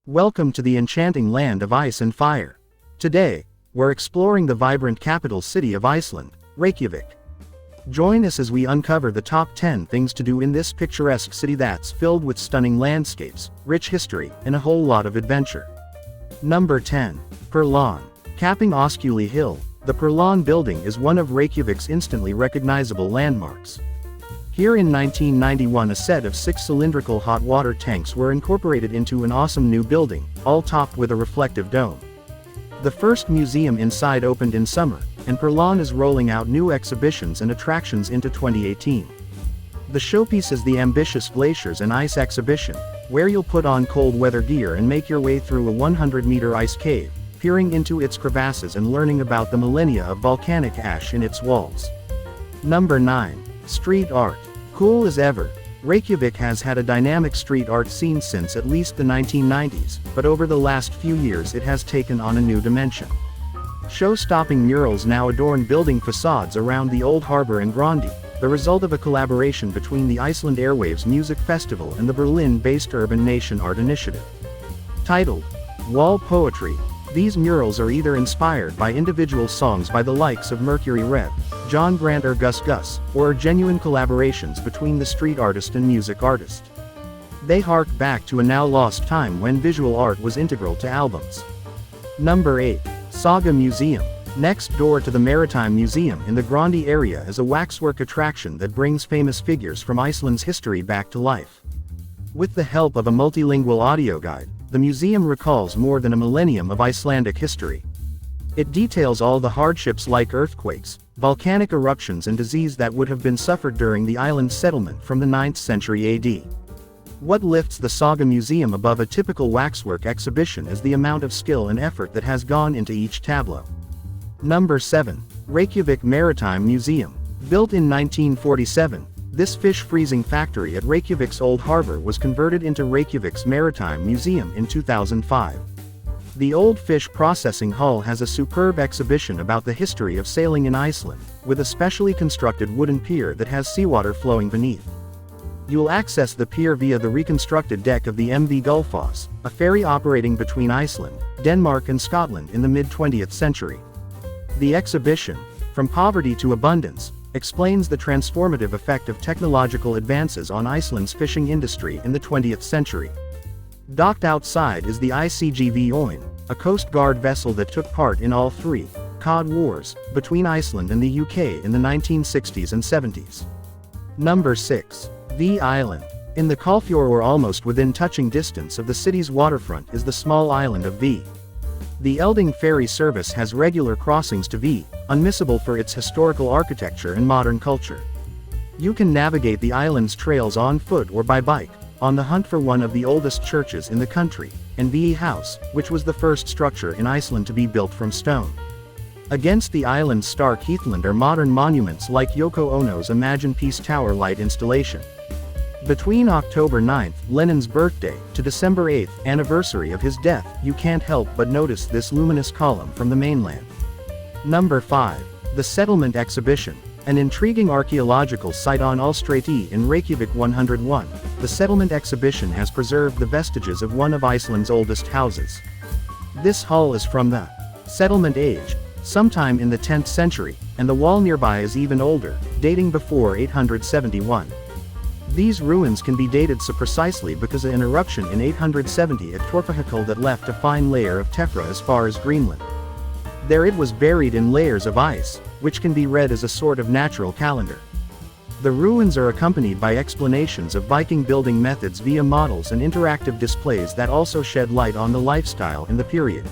Welcome to the enchanting land of ice and fire. Today, we're exploring the vibrant capital city of Iceland, Reykjavik. Join us as we uncover the top 10 things to do in this picturesque city that's filled with stunning landscapes, rich history, and a whole lot of adventure. Number 10. Perlur. Capping Öskjuli Hill, the Perlur building is one of Reykjavik's instantly recognizable landmarks. Here in 1991 a set of 6 cylindrical hot water tanks were incorporated into an awesome new building, all topped with a reflective dome. The first museum inside opened in summer, and Perlur is rolling out new exhibitions and attractions into 2018. The showpiece is the ambitious Glaciers and Ice exhibition, where you'll put on cold weather gear and make your way through a 100-meter ice cave, peering into its crevasses and learning about the millennia of volcanic ash in its walls. Number 9. Street art. Cool as ever, Reykjavik has had a dynamic street art scene since at least the 1990s, but over the last few years it has taken on a new dimension. Show-stopping murals now adorn building facades around the Old Harbor and Grandi, the result of a collaboration between the Iceland Airwaves Music Festival and the Berlin-based Urban Nation Art Initiative. Titled Wall Poetry, these murals are either inspired by individual songs by the likes of Mercury Rev, John Grant or Gus Gus, or are genuine collaborations between the street artist and music artist. They hark back to a now-lost time when visual art was integral to albums. Number 8. Saga Museum. Next door to the Maritime Museum in the Grandi area is a waxwork attraction that brings famous figures from Iceland's history back to life. With the help of a multilingual audio guide, the museum recalls more than a millennium of Icelandic history. It details all the hardships like earthquakes, volcanic eruptions and disease that would have been suffered during the island's settlement from the 9th century AD. What lifts the Saga Museum above a typical waxwork exhibition is the amount of skill and effort that has gone into each tableau. Number 7. Reykjavik Maritime Museum. Built in 1947, this fish freezing factory at Reykjavik's Old Harbor was converted into Reykjavik's Maritime Museum in 2005. The old fish processing hall has a superb exhibition about the history of sailing in Iceland, with a specially constructed wooden pier that has seawater flowing beneath. You'll access the pier via the reconstructed deck of the MV Gullfoss, a ferry operating between Iceland, Denmark and Scotland in the mid-20th century. The exhibition, From Poverty to Abundance, explains the transformative effect of technological advances on Iceland's fishing industry in the 20th century. Docked outside is the ICGV Oin, a Coast Guard vessel that took part in all 3 Cod Wars between Iceland and the UK in the 1960s and 70s. Number 6. The Island. In the Hvalfjord or almost within touching distance of the city's waterfront is the small island of V. The Elding ferry service has regular crossings to V, unmissable for its historical architecture and modern culture. You can navigate the island's trails on foot or by bike, on the hunt for one of the oldest churches in the country, and VE House, which was the first structure in Iceland to be built from stone. Against the island's stark heathland are modern monuments like Yoko Ono's Imagine Peace Tower light installation. Between October 9th, Lennon's birthday, to December 8th, anniversary of his death, you can't help but notice this luminous column from the mainland. Number 5. The Settlement Exhibition. An intriguing archaeological site on Ulstræti in Reykjavik 101, the Settlement Exhibition has preserved the vestiges of one of Iceland's oldest houses. This hall is from the settlement age, sometime in the 10th century, and the wall nearby is even older, dating before 871. These ruins can be dated so precisely because of an eruption in 870 at Torfajökull that left a fine layer of tephra as far as Greenland. There it was buried in layers of ice, which can be read as a sort of natural calendar. The ruins are accompanied by explanations of Viking building methods via models and interactive displays that also shed light on the lifestyle in the period.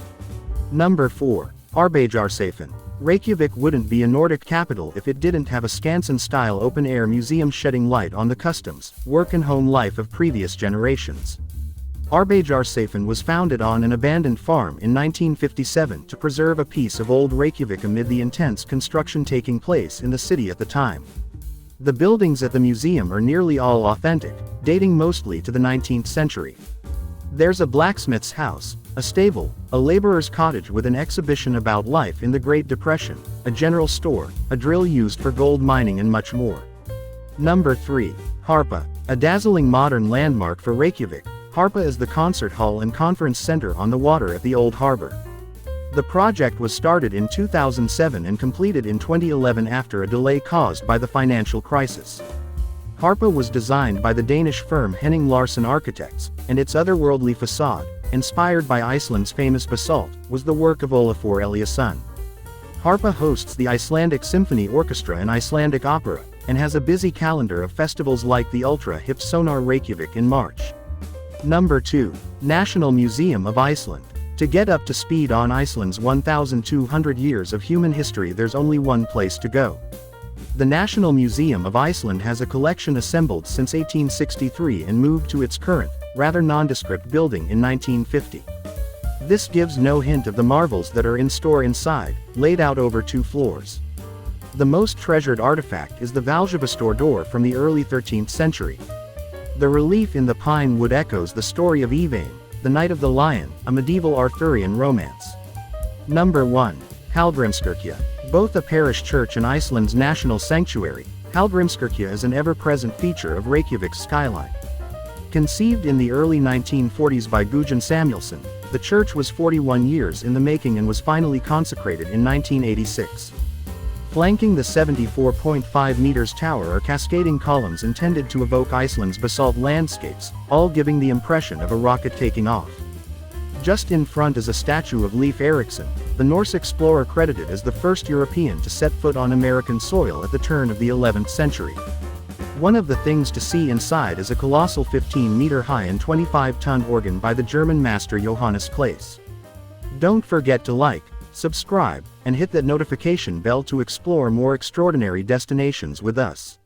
Number 4. Arbajar Sigurdsson. Reykjavik wouldn't be a Nordic capital if it didn't have a Skansen-style open-air museum shedding light on the customs, work and home life of previous generations. Arbajar Sigurdsson was founded on an abandoned farm in 1957 to preserve a piece of old Reykjavik amid the intense construction taking place in the city at the time. The buildings at the museum are nearly all authentic, dating mostly to the 19th century. There's a blacksmith's house, a stable, a laborer's cottage with an exhibition about life in the Great Depression, a general store, a drill used for gold mining and much more. Number 3. Harpa. A dazzling modern landmark for Reykjavik, Harpa is the concert hall and conference center on the water at the Old Harbor. The project was started in 2007 and completed in 2011 after a delay caused by the financial crisis. Harpa was designed by the Danish firm Henning Larsen Architects, and its otherworldly facade, inspired by Iceland's famous basalt, was the work of Olafur Eliasson. Harpa hosts the Icelandic Symphony Orchestra and Icelandic Opera, and has a busy calendar of festivals like the ultra-hip Sonar Reykjavik in March. Number 2. National Museum of Iceland. To get up to speed on Iceland's 1,200 years of human history, there's only one place to go. The National Museum of Iceland has a collection assembled since 1863 and moved to its current, rather nondescript building in 1950. This gives no hint of the marvels that are in store inside, laid out over 2 floors. The most treasured artifact is the Valgevastor door from the early 13th century. The relief in the pine wood echoes the story of Yvain, the Knight of the Lion, a medieval Arthurian romance. Number 1. Halgrimskirkja. Both a parish church and Iceland's national sanctuary, Halgrimskirkja is an ever-present feature of Reykjavik's skyline. Conceived in the early 1940s by Gudjun Samuelsson, the church was 41 years in the making and was finally consecrated in 1986. Flanking the 74.5 meters tower are cascading columns intended to evoke Iceland's basalt landscapes, all giving the impression of a rocket taking off. Just in front is a statue of Leif Erikson, the Norse explorer credited as the first European to set foot on American soil at the turn of the 11th century. One of the things to see inside is a colossal 15-meter-high and 25-ton organ by the German master Johannes Claes. Don't forget to like, subscribe, and hit that notification bell to explore more extraordinary destinations with us.